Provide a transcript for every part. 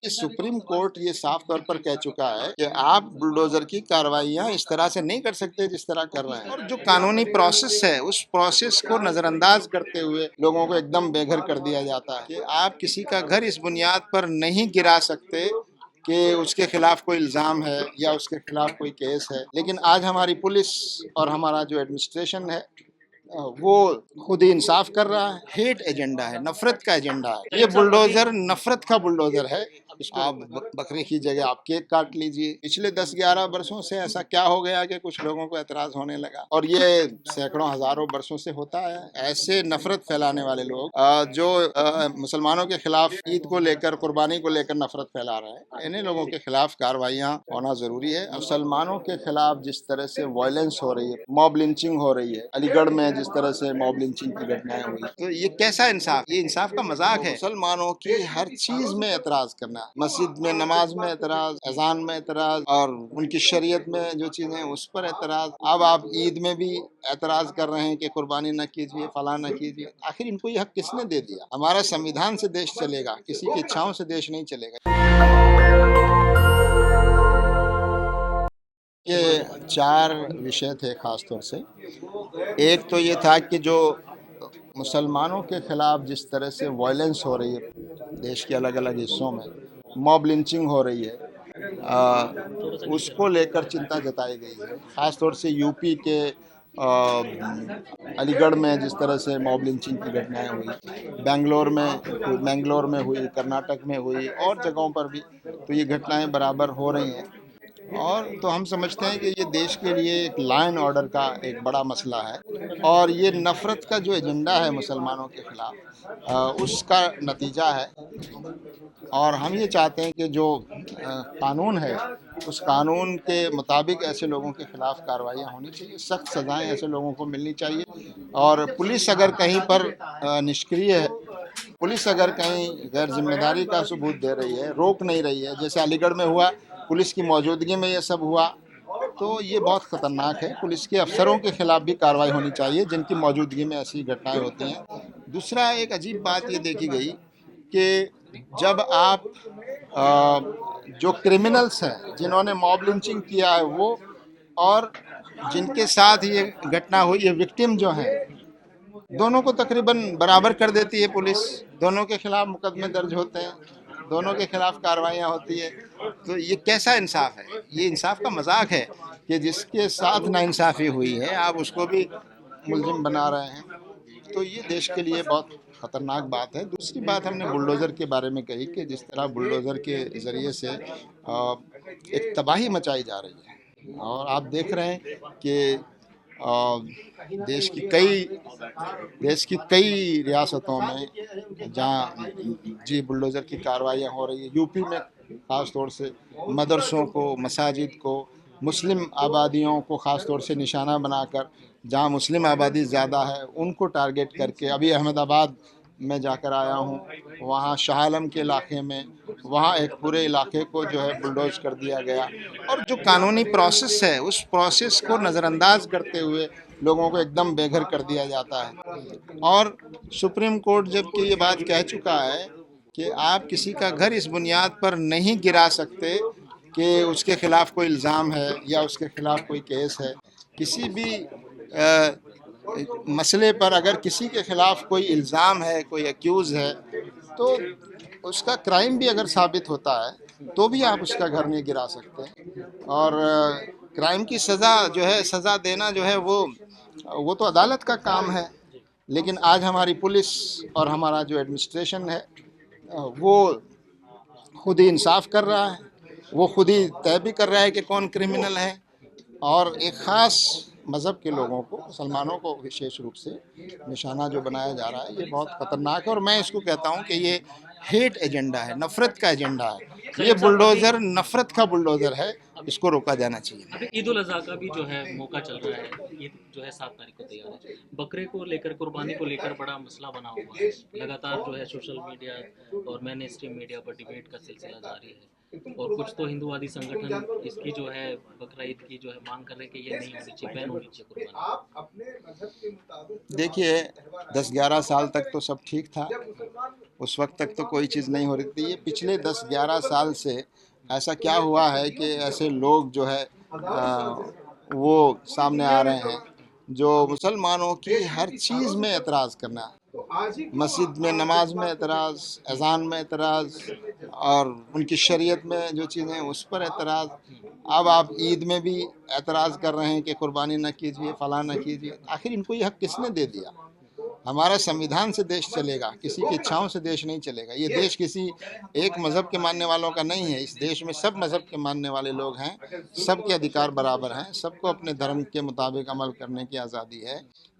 इस supreme court ये साफ तौर पर कह चुका है कि आप बुलडोजर की कार्रवाइयां इस तरह से नहीं कर सकते जिस तरह कर रहे हैं, और जो कानूनी प्रोसेस है उस प्रोसेस को नजरअंदाज करते हुए लोगों को एकदम बेघर कर दिया जाता है कि आप किसी का घर इस बुनियाद पर नहीं गिरा सकते कि उसके खिलाफ कोई इल्ज़ाम है या उसके खिलाफ कोई केस है। लेकिन आज हमारी पुलिस और हमारा जो एडमिनिस्ट्रेशन है वो खुद ही इंसाफ कर रहा है। हेट एजेंडा है, नफरत का एजेंडा है। ये बुलडोजर नफरत का बुलडोजर है। आप बकरे की जगह आप केक काट लीजिए। पिछले 10-11 वर्षों से ऐसा क्या हो गया कि कुछ लोगों को एतराज होने लगा, और ये सैकड़ों हजारों वर्षों से होता है। ऐसे नफरत फैलाने वाले लोग जो मुसलमानों के खिलाफ ईद को लेकर, कुर्बानी को लेकर नफरत फैला रहे हैं, इन्हीं लोगों के खिलाफ कार्रवाइयां होना जरूरी है। मुसलमानों के खिलाफ जिस तरह से वायलेंस हो रही है, मॉब लिंचिंग हो रही है, अलीगढ़ में जिस तरह से मॉब लिंचिंग की घटनाएं हुई, तो ये कैसा इंसाफ? ये इंसाफ का मजाक है। मुसलमानों की हर चीज में एतराज करना, मस्जिद में नमाज में एतराज, अजान में एतराज, और उनकी शरीयत में जो चीजें हैं उस पर एतराज। अब आप ईद में भी एतराज कर रहे हैं कि कुर्बानी न कीजिए, फला न कीजिए। आखिर इनको ये हक किसने दे दिया? हमारा संविधान से देश चलेगा, किसी की इच्छाओं से देश नहीं चलेगा। ये 4 विषय थे खास तौर से। एक तो ये था कि जो मुसलमानों के खिलाफ जिस तरह से वायलेंस हो रही है देश के अलग अलग हिस्सों में, मॉब लिंचिंग हो रही है, उसको लेकर चिंता जताई गई है। खास तौर से यूपी के अलीगढ़ में जिस तरह से मॉब लिंचिंग की घटनाएं हुई, बेंगलोर में हुई, कर्नाटक में हुई, और जगहों पर भी तो ये घटनाएं बराबर हो रही हैं। और तो हम समझते हैं कि ये देश के लिए एक लॉ एंड ऑर्डर का एक बड़ा मसला है, और ये नफ़रत का जो एजेंडा है मुसलमानों के खिलाफ, उसका नतीजा है। और हम ये चाहते हैं कि जो कानून है उस कानून के मुताबिक ऐसे लोगों के खिलाफ कार्रवाइयाँ होनी चाहिए, सख्त सज़ाएं ऐसे लोगों को मिलनी चाहिए। और पुलिस अगर कहीं पर निष्क्रिय है, पुलिस अगर कहीं गैर जिम्मेदारी का सबूत दे रही है, रोक नहीं रही है, जैसे अलीगढ़ में हुआ, पुलिस की मौजूदगी में ये सब हुआ, तो ये बहुत ख़तरनाक है। पुलिस के अफसरों के खिलाफ भी कार्रवाई होनी चाहिए जिनकी मौजूदगी में ऐसी घटनाएं होती हैं। दूसरा, एक अजीब बात ये देखी गई कि जब आप जो क्रिमिनल्स हैं जिन्होंने मॉब लिंचिंग किया है वो, और जिनके साथ ये घटना हुई है, विक्टिम जो हैं, दोनों को तकरीबन बराबर कर देती है पुलिस। दोनों के खिलाफ मुकदमे दर्ज होते हैं, दोनों के खिलाफ कार्रवाइयाँ होती है। तो ये कैसा इंसाफ है? ये इंसाफ का मजाक है कि जिसके साथ नाइंसाफ़ी हुई है आप उसको भी मुलजिम बना रहे हैं। तो ये देश के लिए बहुत ख़तरनाक बात है। दूसरी बात हमने बुलडोज़र के बारे में कही कि जिस तरह बुलडोज़र के ज़रिए से एक तबाही मचाई जा रही है, और आप देख रहे हैं कि देश की कई रियासतों में जहाँ जी बुलडोज़र की कार्रवाइयाँ हो रही है। यूपी में ख़ास तौर से मदरसों को, मसाजिद को, मुस्लिम आबादियों को ख़ास तौर से निशाना बनाकर, जहाँ मुस्लिम आबादी ज़्यादा है उनको टारगेट करके, अभी अहमदाबाद में जाकर आया हूँ, वहाँ शाह आलम के इलाके में, वहाँ एक पूरे इलाके को जो है बुलडोज कर दिया गया। और जो कानूनी प्रोसेस है उस प्रोसेस को नज़रअंदाज करते हुए लोगों को एकदम बेघर कर दिया जाता है। और सुप्रीम कोर्ट जबकि ये बात कह चुका है कि आप किसी का घर इस बुनियाद पर नहीं गिरा सकते कि उसके खिलाफ कोई इल्ज़ाम है या उसके खिलाफ कोई केस है। किसी भी मसले पर अगर किसी के खिलाफ कोई इल्ज़ाम है, कोई एक्यूज़ है, तो उसका क्राइम भी अगर साबित होता है तो भी आप उसका घर नहीं गिरा सकते। और क्राइम की सज़ा जो है, सज़ा देना जो है वो तो अदालत का काम है। लेकिन आज हमारी पुलिस और हमारा जो एडमिनिस्ट्रेशन है वो खुद ही इंसाफ कर रहा है, वो खुद ही तय भी कर रहा है कि कौन क्रिमिनल है। और एक ख़ास मज़हब के लोगों को, मुसलमानों को विशेष रूप से निशाना जो बनाया जा रहा है, ये बहुत ख़तरनाक है। और मैं इसको कहता हूँ कि ये हेट एजेंडा है, नफ़रत का एजेंडा है। ये बुलडोज़र नफ़रत का बुलडोज़र है, इसको रोका जाना चाहिए। अभी ईद उल अज़हा का भी जो है मौका चल रहा है, ईद जो है 7 तारीख को तैयार है। बकरे को लेकर, कुर्बानी को लेकर बड़ा मसला बना हुआ है। लगातार जो है सोशल मीडिया और मेन स्ट्रीम मीडिया पर डिबेट का सिलसिला जारी है, और कुछ तो हिंदुवादी संगठन इसकी जो है बकरा ईद की जो है मांग कर रहे हैं कि ये नहीं होनी चाहिए, बैन होनी चाहिए कुर्बानी। देखिए, 10-11 साल तक तो सब ठीक था, उस वक्त तक तो कोई चीज़ नहीं हो रही थी। ये पिछले 10-11 साल से ऐसा क्या हुआ है कि ऐसे लोग जो है वो सामने आ रहे हैं जो मुसलमानों की हर चीज़ में एतराज़ करना, मस्जिद में नमाज में एतराज़, अज़ान में एतराज़ और उनकी शरीयत में जो चीज़ें हैं उस पर एतराज़। अब आप ईद में भी एतराज़ कर रहे हैं कि कुर्बानी न कीजिए, फ़लाँ न कीजिए। आखिर इनको ये हक़ किसने दे दिया? हमारा संविधान से देश चलेगा, किसी की इच्छाओं से देश नहीं चलेगा। ये देश किसी एक मज़हब के मानने वालों का नहीं है। इस देश में सब मज़हब के मानने वाले लोग हैं, सबके अधिकार बराबर हैं, सबको अपने धर्म के मुताबिक अमल करने की आज़ादी है।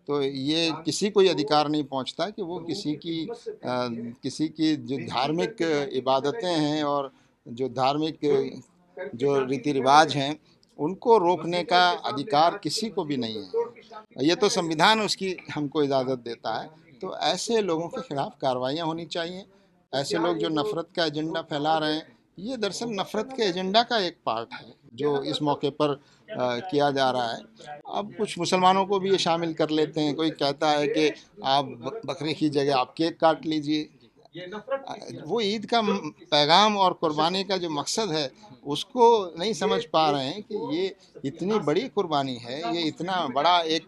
तो ये किसी को ये अधिकार नहीं पहुंचता कि वो किसी की जो धार्मिक इबादतें हैं और जो धार्मिक जो रीति रिवाज हैं उनको रोकने का अधिकार किसी को भी नहीं है। ये तो संविधान उसकी हमको इजाज़त देता है। तो ऐसे लोगों के खिलाफ कार्रवाइयाँ होनी चाहिए। ऐसे लोग जो नफ़रत का एजेंडा फैला रहे हैं, ये दरअसल नफ़रत के एजेंडा का एक पार्ट है जो इस मौके पर किया जा रहा है। अब कुछ मुसलमानों को भी ये शामिल कर लेते हैं। कोई कहता है कि आप बकरे की जगह आप केक काट लीजिए। वो ईद का पैगाम और कुर्बानी का जो मकसद है उसको नहीं समझ पा रहे हैं कि ये इतनी बड़ी कुर्बानी है, ये इतना बड़ा एक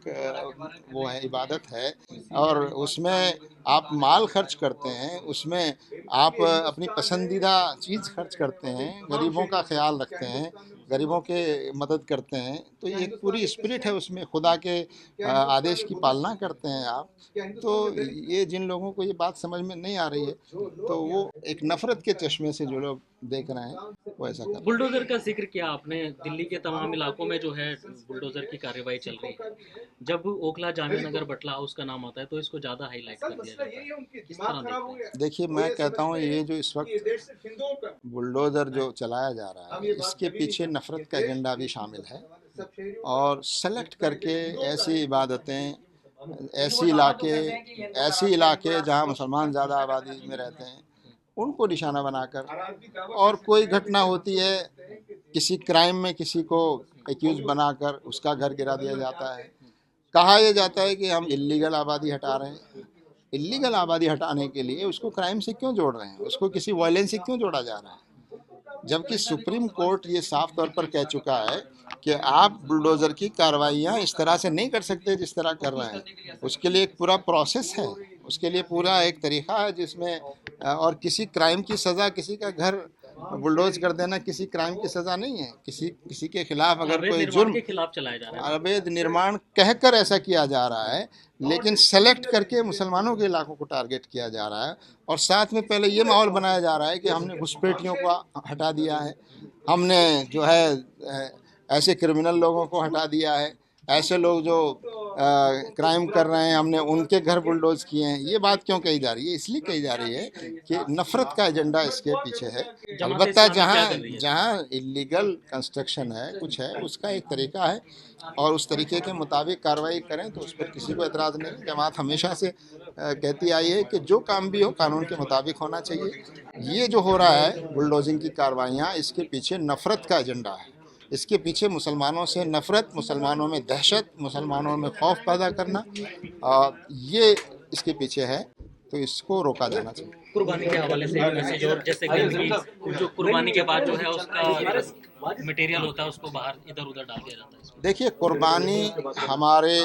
वो है, इबादत है और उसमें आप माल खर्च करते हैं, उसमें आप अपनी पसंदीदा चीज़ खर्च करते हैं, गरीबों का ख्याल रखते हैं, गरीबों के मदद करते हैं। तो ये एक पूरी स्पिरिट है, उसमें खुदा के आदेश की पालना करते हैं आप। तो ये जिन लोगों को ये बात समझ में नहीं आ रही है, तो वो एक नफ़रत के चश्मे से जो लोग देख रहे हैं वो ऐसा कर रहे हैं। बुलडोजर का जिक्र किया आपने। दिल्ली के तमाम इलाकों में जो है बुलडोजर की कार्रवाई चल रही है। जब ओखला जामिया नगर बटला हाउस का नाम आता है तो इसको ज़्यादा हाईलाइट कर दिया जाता है। किस तरह देखते हैं? देखिए, मैं कहता हूँ ये जो इस वक्त बुलडोज़र जो चलाया जा रहा है इसके पीछे नफ़रत का एजेंडा भी शामिल है और सेलेक्ट करके ऐसी इबादतें, ऐसे इलाके जहाँ मुसलमान ज़्यादा आबादी में रहते हैं उनको निशाना बनाकर, और कोई घटना होती है किसी क्राइम में किसी को एक्यूज बनाकर उसका घर गिरा दिया जाता है। कहा यह जाता है कि हम इल्लीगल आबादी हटा रहे हैं। इल्लीगल आबादी हटाने के लिए उसको क्राइम से क्यों जोड़ रहे हैं, उसको किसी वायलेंस से क्यों जोड़ा जा रहा है? जबकि सुप्रीम कोर्ट ये साफ तौर पर कह चुका है कि आप बुलडोज़र की कार्रवाइयाँ इस तरह से नहीं कर सकते जिस तरह कर रहे हैं। उसके लिए एक पूरा प्रोसेस है, उसके लिए पूरा एक तरीक़ा है जिसमें और किसी क्राइम की सज़ा, किसी का घर बुलडोज कर देना किसी क्राइम की सज़ा नहीं है। किसी के खिलाफ अगर कोई जुर्म, के खिलाफ चलाया जा रहा है। अवैध निर्माण कहकर ऐसा किया जा रहा है, लेकिन सेलेक्ट करके मुसलमानों के इलाकों को टारगेट किया जा रहा है और साथ में पहले ये माहौल बनाया जा रहा है कि हमने घुसपैठियों को हटा दिया है, हमने जो है ऐसे क्रिमिनल लोगों को हटा दिया है, ऐसे लोग जो क्राइम कर रहे हैं हमने उनके घर बुलडोज किए हैं। ये बात क्यों कही जा रही है? इसलिए कही जा रही है कि नफ़रत का एजेंडा इसके पीछे है। अलबत्ता जहाँ इल्लीगल कंस्ट्रक्शन है, कुछ है, उसका एक तरीका है और उस तरीके के मुताबिक कार्रवाई करें तो उस पर किसी को एतराज़ नहीं। जमात हमेशा से कहती आई है कि जो काम भी हो कानून के मुताबिक होना चाहिए। ये जो हो रहा है बुलडोजिंग की कार्रवाइयाँ, इसके पीछे नफ़रत का एजेंडा है। इसके पीछे मुसलमानों से नफ़रत, मुसलमानों में दहशत, मुसलमानों में खौफ पैदा करना, ये इसके पीछे है। तो इसको रोका जाना चाहिए। कुर्बानी के हवाले से मैसेज, और जैसे कि जो कुर्बानी के बाद जो है उसका मटेरियल होता है उसको बाहर इधर उधर डाल दिया जाता है। देखिए, कुर्बानी हमारे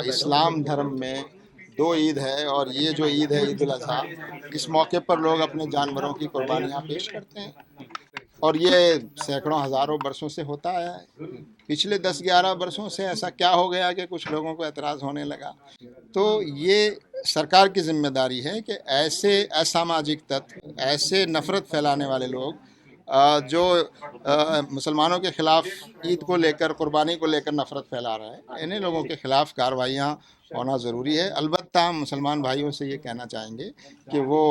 इस्लाम धर्म में 2 ईद है और ये जो ईद है ईद उल अज़हा, इस मौके पर लोग अपने जानवरों की कुर्बानियाँ पेश करते हैं और ये सैकड़ों हज़ारों बरसों से होता आया है। पिछले 10-11 वर्षों से ऐसा क्या हो गया कि कुछ लोगों को एतराज़ होने लगा? तो ये सरकार की ज़िम्मेदारी है कि ऐसे असामाजिक तत्व, ऐसे नफ़रत फैलाने वाले लोग जो मुसलमानों के ख़िलाफ़ ईद को लेकर, कुर्बानी को लेकर नफ़रत फैला रहे हैं, इन्हीं लोगों के ख़िलाफ़ कार्रवाइयाँ होना ज़रूरी है। अलबत्ता हम मुसलमान भाइयों से ये कहना चाहेंगे कि वो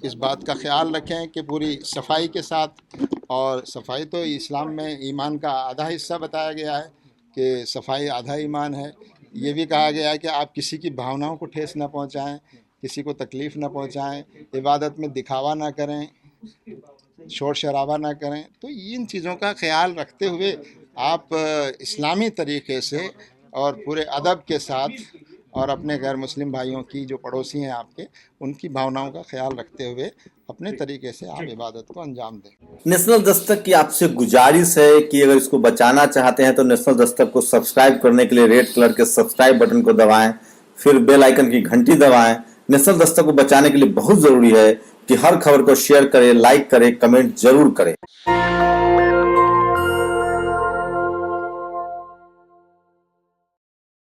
इस बात का ख्याल रखें कि पूरी सफाई के साथ, और सफाई तो इस्लाम में ईमान का आधा हिस्सा बताया गया है कि सफाई आधा ईमान है। ये भी कहा गया है कि आप किसी की भावनाओं को ठेस न पहुंचाएं, किसी को तकलीफ़ न पहुंचाएं, इबादत में दिखावा ना करें, शोर शराबा ना करें। तो इन चीज़ों का ख्याल रखते हुए आप इस्लामी तरीके से और पूरे अदब के साथ और अपने गैर मुस्लिम भाइयों की, जो पड़ोसी हैं आपके, उनकी भावनाओं का ख्याल रखते हुए अपने तरीके से आप इबादत को अंजाम दें। नेशनल दस्तक की आपसे गुजारिश है कि अगर इसको बचाना चाहते हैं तो नेशनल दस्तक को सब्सक्राइब करने के लिए रेड कलर के सब्सक्राइब बटन को दबाएं, फिर बेल आइकन की घंटी दबाएं। नेशनल दस्तक को बचाने के लिए बहुत जरूरी है कि हर खबर को शेयर करें, लाइक करें, कमेंट जरूर करें।